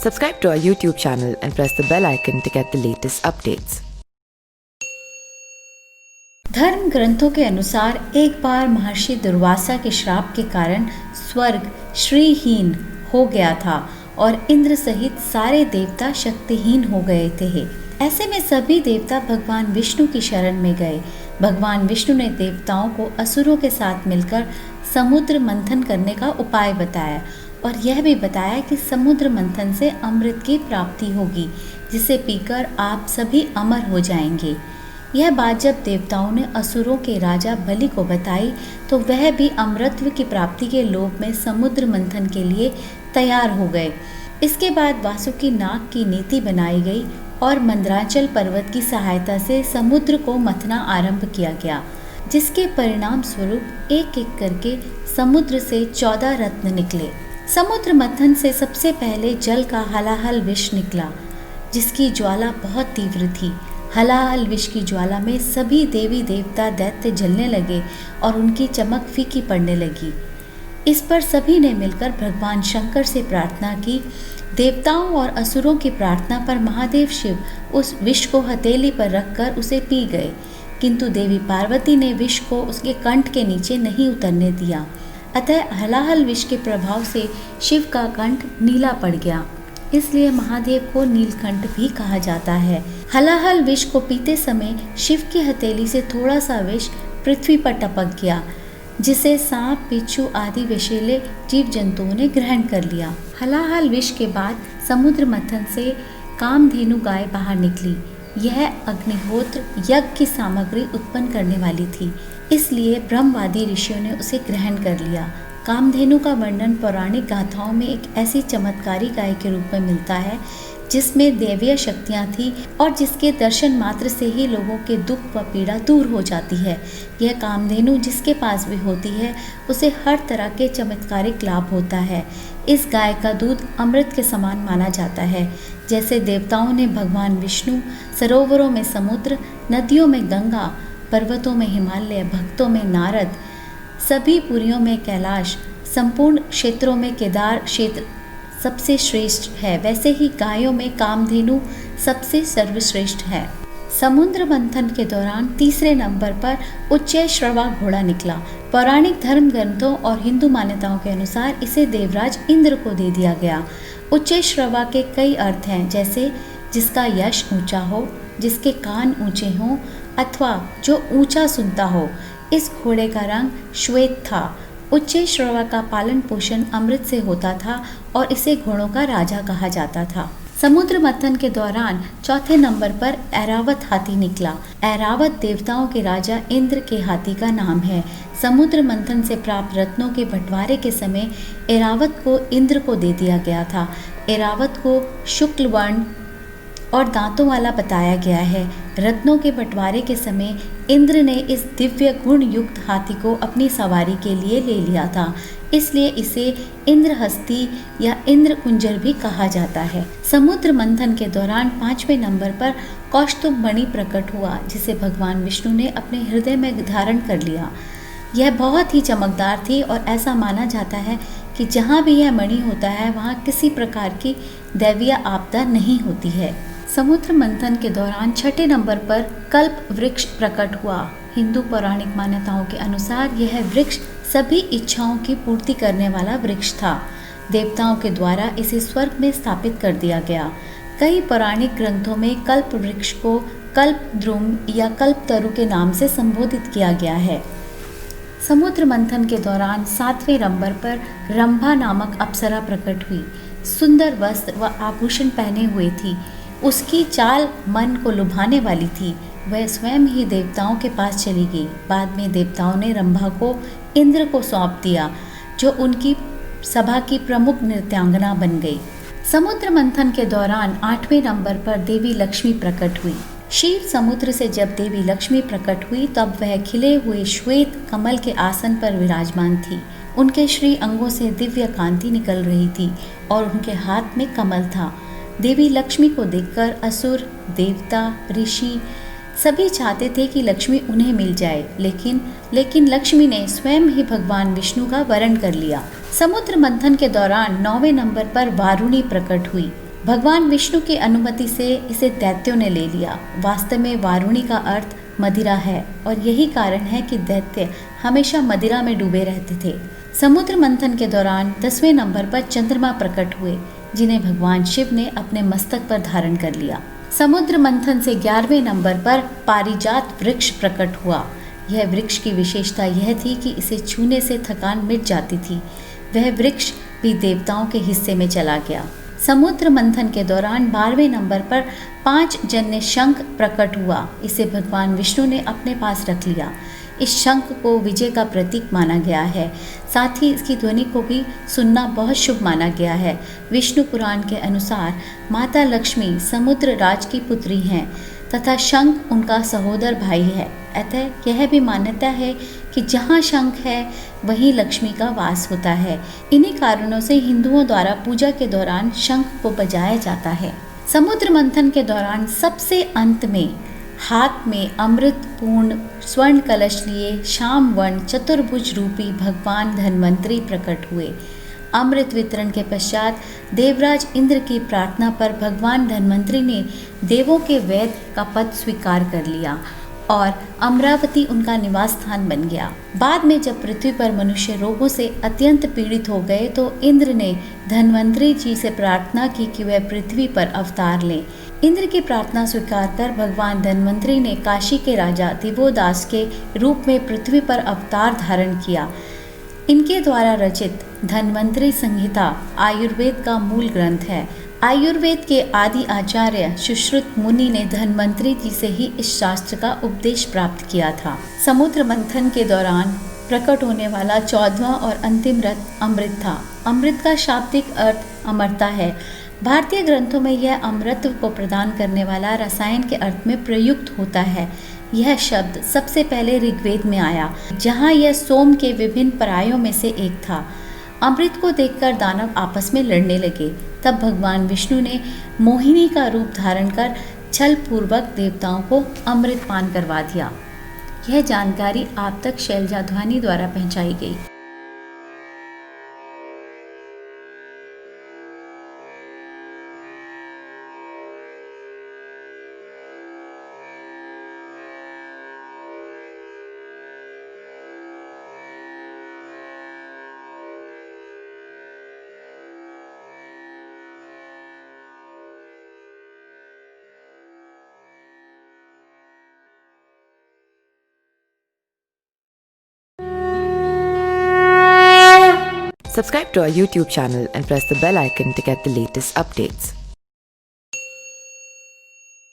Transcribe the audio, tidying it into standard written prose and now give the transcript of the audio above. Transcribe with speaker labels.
Speaker 1: Subscribe to our YouTube channel and press the bell icon to get the latest updates.
Speaker 2: धर्म ग्रंथों के अनुसार एक बार महर्षि दुर्वासा के श्राप के कारण स्वर्ग श्रीहीन हो गया था और इंद्र सहित सारे देवता शक्तिहीन हो गए थे। ऐसे में सभी देवता भगवान विष्णु की शरण में गए। भगवान विष्णु ने देवताओं को असुरों के साथ मिलकर समुद्र मंथन करने का उपाय बताया और यह भी बताया कि समुद्र मंथन से अमृत की प्राप्ति होगी, जिसे पीकर आप सभी अमर हो जाएंगे। यह बात जब देवताओं ने असुरों के राजा बलि को बताई तो वह भी अमृतत्व की प्राप्ति के लोभ में समुद्र मंथन के लिए तैयार हो गए। इसके बाद वासुकी नाग की नीति बनाई गई और मंदराचल पर्वत की सहायता से समुद्र को मथना आरंभ किया गया, जिसके परिणाम स्वरूप एक एक करके समुद्र से 14 रत्न निकले। समुद्र मंथन से सबसे पहले जल का हलाहल विष निकला, जिसकी ज्वाला बहुत तीव्र थी। हलाहल विष की ज्वाला में सभी देवी देवता दैत्य जलने लगे और उनकी चमक फीकी पड़ने लगी। इस पर सभी ने मिलकर भगवान शंकर से प्रार्थना की। देवताओं और असुरों की प्रार्थना पर महादेव शिव उस विष को हथेली पर रखकर उसे पी गए, किंतु देवी पार्वती ने विष को उसके कंठ के नीचे नहीं उतरने दिया। अतः हलाहल विष के प्रभाव से शिव का कंठ नीला पड़ गया, इसलिए महादेव को नीलकंठ भी कहा जाता है। हलाहल विष को पीते समय शिव की हथेली से थोड़ा सा विष पृथ्वी पर टपक गया, जिसे सांप, बिच्छू आदि विषैले जीव जंतुओं ने ग्रहण कर लिया। हलाहल विष के बाद समुद्र मंथन से कामधेनु गाय बाहर निकली। यह अग्निहोत्र यज्ञ की सामग्री उत्पन्न करने वाली थी, इसलिए ब्रह्मवादी ऋषियों ने उसे ग्रहण कर लिया। कामधेनु का वर्णन पौराणिक गाथाओं में एक ऐसी चमत्कारी गाय के रूप में मिलता है जिसमें दैवीय शक्तियां थी और जिसके दर्शन मात्र से ही लोगों के दुख व पीड़ा दूर हो जाती है। यह कामधेनु जिसके पास भी होती है उसे हर तरह के चमत्कारिक लाभ होता है। इस गाय का दूध अमृत के समान माना जाता है। जैसे देवताओं ने भगवान विष्णु, सरोवरों में समुद्र, नदियों में गंगा, पर्वतों में हिमालय, भक्तों में नारद, सभी पुरियों में कैलाश, संपूर्ण क्षेत्रों में केदार क्षेत्र सबसे श्रेष्ठ है, वैसे ही गायों में कामधेनु सबसे सर्वश्रेष्ठ है। समुद्र मंथन के दौरान तीसरे नंबर पर उच्चैश्रवा घोड़ा निकला। पौराणिक धर्म ग्रंथों और हिंदू मान्यताओं के अनुसार इसे देवराज इंद्र को दे दिया गया। उच्चैश्रवा के कई अर्थ हैं, जैसे जिसका यश ऊंचा हो, जिसके कान ऊंचे हों, अथवा जो ऊंचा सुनता हो। इस घोड़े का रंग श्वेत था। उच्चैश्रवा का पालन पोषण अमृत से होता था और इसे घोड़ों का राजा कहा जाता था। समुद्र मंथन के दौरान चौथे नंबर पर ऐरावत हाथी निकला। ऐरावत देवताओं के राजा इंद्र के हाथी का नाम है। समुद्र मंथन से प्राप्त रत्नों के बंटवारे के समय ऐरावत को इंद्र को दे दिया गया था। ऐरावत को शुक्ल वर्ण और दांतों वाला बताया गया है। रत्नों के बंटवारे के समय इंद्र ने इस दिव्य गुण युक्त हाथी को अपनी सवारी के लिए ले लिया था, इसलिए इसे इंद्रहस्ती या इंद्र कुंजर भी कहा जाता है। समुद्र मंथन के दौरान 5वें नंबर पर कौस्तुभ मणि प्रकट हुआ, जिसे भगवान विष्णु ने अपने हृदय में धारण कर लिया। यह बहुत ही चमकदार थी और ऐसा माना जाता है कि जहाँ भी यह मणि होता है वहाँ किसी प्रकार की दैवीय आपदा नहीं होती है। समुद्र मंथन के दौरान 6ठे नंबर पर कल्प वृक्ष प्रकट हुआ। हिंदू पौराणिक मान्यताओं के अनुसार यह वृक्ष सभी इच्छाओं की पूर्ति करने वाला वृक्ष था। देवताओं के द्वारा इसे स्वर्ग में स्थापित कर दिया गया। कई पौराणिक ग्रंथों में कल्प वृक्ष को कल्पद्रुम या कल्पतरु के नाम से संबोधित किया गया है। समुद्र मंथन के दौरान 7वें नंबर पर रंभा नामक अप्सरा प्रकट हुई। सुंदर वस्त्र व आभूषण पहने हुए थी। उसकी चाल मन को लुभाने वाली थी। वह स्वयं ही देवताओं के पास चली गई। बाद में देवताओं ने रंभा को इंद्र को सौंप दिया, जो उनकी सभा की प्रमुख नृत्यांगना बन गई। समुद्र मंथन के दौरान 8वें नंबर पर देवी लक्ष्मी प्रकट हुई। क्षीर समुद्र से जब देवी लक्ष्मी प्रकट हुई तब वह खिले हुए श्वेत कमल के आसन पर विराजमान थी। उनके श्री अंगों से दिव्य कांति निकल रही थी और उनके हाथ में कमल था। देवी लक्ष्मी को देखकर असुर, देवता, ऋषि सभी चाहते थे कि लक्ष्मी उन्हें मिल जाए, लेकिन लक्ष्मी ने स्वयं ही भगवान विष्णु का वरण कर लिया। समुद्र मंथन के दौरान 9वें नंबर पर वारुणी प्रकट हुई। भगवान विष्णु की अनुमति से इसे दैत्यों ने ले लिया। वास्तव में वारुणी का अर्थ मदिरा है और यही कारण है कि दैत्य हमेशा मदिरा में डूबे रहते थे। समुद्र मंथन के दौरान 10वें नंबर पर चंद्रमा प्रकट हुए, जिन्हें भगवान शिव ने अपने मस्तक पर धारण कर लिया। समुद्र मंथन से 11वें नंबर पर पारिजात वृक्ष प्रकट हुआ। यह वृक्ष की विशेषता यह थी कि इसे छूने से थकान मिट जाती थी। वह वृक्ष भी देवताओं के हिस्से में चला गया। समुद्र मंथन के दौरान 12वें नंबर पर 5 जन्य शंख प्रकट हुआ। इसे भगवान विष्णु ने अपने पास रख लिया। इस शंख को विजय का प्रतीक माना गया है। साथ ही इसकी ध्वनि को भी सुनना बहुत शुभ माना गया है। विष्णु पुराण के अनुसार माता लक्ष्मी समुद्र राज की पुत्री हैं तथा शंख उनका सहोदर भाई है। अतः यह भी मान्यता है कि जहाँ शंख है वहीं लक्ष्मी का वास होता है। इन्हीं कारणों से हिंदुओं द्वारा पूजा के दौरान शंख को बजाया जाता है। समुद्र मंथन के दौरान सबसे अंत में हाथ में अमृत पूर्ण स्वर्ण कलश लिए श्याम वर्ण चतुर्भुज रूपी भगवान धन्वंतरी प्रकट हुए। अमृत वितरण के पश्चात देवराज इंद्र की प्रार्थना पर भगवान धन्वंतरी ने देवों के वैद्य का पद स्वीकार कर लिया और अमरावती उनका निवास स्थान बन गया। बाद में जब पृथ्वी पर मनुष्य रोगों से अत्यंत पीड़ित हो गए तो इंद्र ने धन्वंतरी जी से प्रार्थना की कि वह पृथ्वी पर अवतार लें। इंद्र की प्रार्थना स्वीकार कर भगवान धन्वंतरी ने काशी के राजा दिवोदास के रूप में पृथ्वी पर अवतार धारण किया। इनके द्वारा रचित धन्वंतरी संहिता आयुर्वेद का मूल ग्रंथ है। आयुर्वेद के आदि आचार्य सुश्रुत मुनि ने धन्वंतरी जी से ही इस शास्त्र का उपदेश प्राप्त किया था। समुद्र मंथन के दौरान प्रकट होने वाला 14वां और अंतिम रत्न अमृत था। अमृत का शाब्दिक अर्थ अमरता है। भारतीय ग्रंथों में यह अमृत को प्रदान करने वाला रसायन के अर्थ में प्रयुक्त होता है। यह शब्द सबसे पहले ऋग्वेद में आया, जहाँ यह सोम के विभिन्न पर्यायों में से एक था। अमृत को देखकर दानव आपस में लड़ने लगे। तब भगवान विष्णु ने मोहिनी का रूप धारण कर छल पूर्वक देवताओं को अमृत पान करवा दिया। यह जानकारी आप तक शैलजा ध्वानी द्वारा पहुंचाई गई।
Speaker 1: Subscribe to our YouTube channel and press the bell icon to get the latest updates.